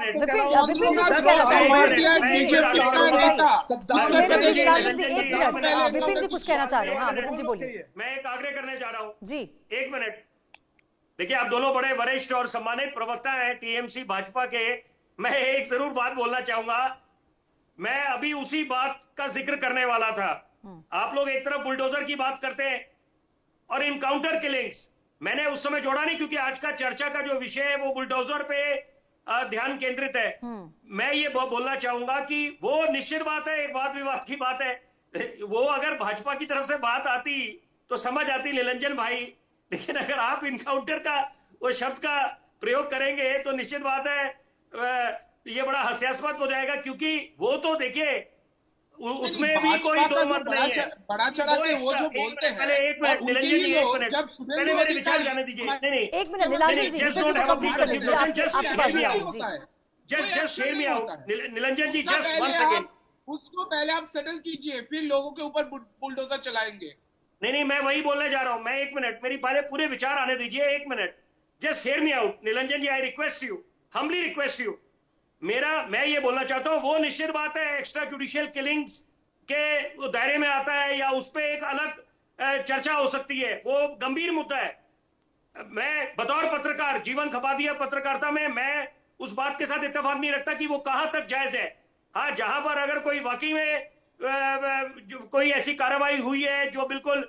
Minute Vipin एक जी कुछ कहना चाह रहे हैं। हाँ विपिन जी बोलिए। मैं एक आग्रह करने जा रहा हूँ जी 1 मिनट। देखिए आप दोनों बड़े वरिष्ठ और सम्मानित प्रवक्ता हैं टीएमसी भाजपा के। मैं एक जरूर बात बोलना चाहूंगा। मैं अभी उसी बात का जिक्र करने वाला था। आप लोग एक तरफ बुलडोजर की बात करते हैं और इनकाउंटर किलिंग्स, मैंने उस समय जोड़ा नहीं क्योंकि आज का चर्चा का जो विषय है वो बुलडोजर पे ध्यान केंद्रित है। मैं ये बोलना चाहूंगा कि वो निश्चित बात है, एक वाद विवाद की बात है। वो अगर भाजपा की तरफ से बात आती तो समझ आती निरंजन भाई, लेकिन अगर आप इनकाउंटर का वो शब्द का प्रयोग करेंगे तो निश्चित बात है ये बड़ा हास्यास्पद हो जाएगा, क्योंकि वो तो देखिए उसमें भी कोई दो मत नहीं है। बड़ा चढ़ा के वो जो बोलते हैं, पहले एक मिनट निरंजन जी, एक मिनट पहले मेरे विचार जाने दीजिए। नहीं नहीं एक minute Niranjan ji, just don't have a preconceived notion, just hear me out, just hear me out Niranjan ji, just 1 second. उसको पहले आप सेटल कीजिए, फिर लोगों के ऊपर बुलडोजर चलाएंगे। नहीं मैं वही बोलने जा रहा हूं। मैं 1 मिनट, मेरी पहले पूरे विचार आने दीजिए। 1 minute, just hear me out Niranjan ji, I request you, humbly request you. मैं ये बोलना चाहता हूं, वो निश्चित बात है एक्स्ट्रा जुडिशियल किलिंग्स के दायरे में आता है या उस पर एक अलग चर्चा हो सकती है, वो गंभीर मुद्दा है। मैं बतौर पत्रकार, जीवन खपा दिया पत्रकारिता में, मैं उस बात के साथ इत्तेफाक नहीं रखता कि वो कहां तक जायज है। हाँ, जहां पर अगर कोई वाकई में कोई ऐसी कार्रवाई हुई है जो बिल्कुल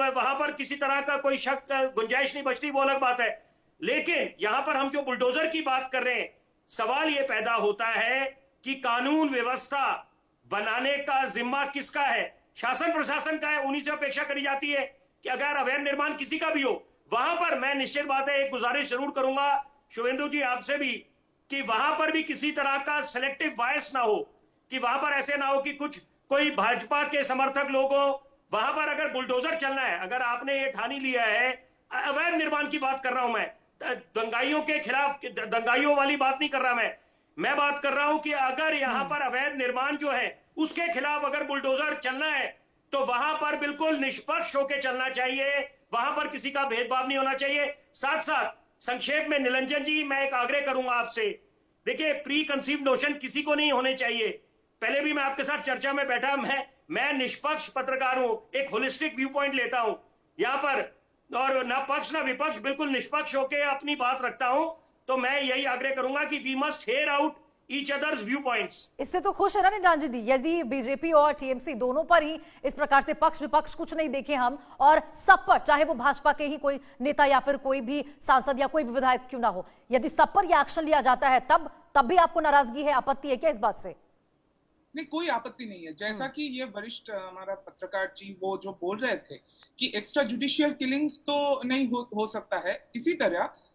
वहां पर किसी तरह का कोई शक गुंजाइश नहीं बचती, वो अलग बात है। लेकिन यहां पर हम जो बुलडोजर की बात कर रहे हैं, सवाल ये पैदा होता है कि कानून व्यवस्था बनाने का जिम्मा किसका है? शासन प्रशासन का है। उन्हीं से अपेक्षा करी जाती है कि अगर अवैध निर्माण किसी का भी हो, वहां पर मैं निश्चित बात है एक गुजारिश जरूर करूंगा शुभेंदु जी आपसे भी, कि वहां पर भी किसी तरह का सिलेक्टिव बायस ना हो, कि वहां पर ऐसे ना हो कि कोई भाजपा के समर्थक लोगों, वहां पर अगर बुलडोजर चलना है, अगर आपने ये ठानी लिया है, अवैध निर्माण की बात कर रहा हूं मैं, दंगाइयों के खिलाफ, दंगाइयों वाली बात नहीं कर रहा मैं बात कर रहा हूं कि अगर यहां पर अवैध निर्माण जो है उसके खिलाफ अगर बुलडोजर चलना है तो वहां पर बिल्कुल निष्पक्ष होकर चलना चाहिए, वहां पर किसी का भेदभाव नहीं होना चाहिए। साथ साथ संक्षेप में निरंजन जी, मैं एक आग्रह करूंगा आपसे। देखिए, प्री कंसीव्ड नोशन किसी को नहीं होने चाहिए। पहले भी मैं आपके साथ चर्चा में बैठा, मैं निष्पक्ष पत्रकार हूं, एक होलिस्टिक व्यू पॉइंट लेता हूं यहां पर, और ना पक्ष ना विपक्ष, बिल्कुल निष्पक्ष होकर अपनी बात रखता हूं। तो मैं यही आग्रह करूंगा कि we must hear out each others viewpoints. इससे तो खुश है ना निरंजन जी, यदि बीजेपी और टीएमसी दोनों पर ही इस प्रकार से पक्ष विपक्ष कुछ नहीं देखे हम, और सब पर, चाहे वो भाजपा के ही कोई नेता या फिर कोई भी सांसद या कोई भी विधायक क्यों ना हो, यदि सब पर यह एक्शन लिया जाता है तब भी आपको नाराजगी है, आपत्ति है क्या इस बात से? नहीं, कोई आपत्ति नहीं है। जैसा कि ये वरिष्ठ हमारा पत्रकार जी वो जो बोल रहे थे कि एक्स्ट्रा जुडिशियल किलिंग्स तो नहीं हो सकता है किसी तरह,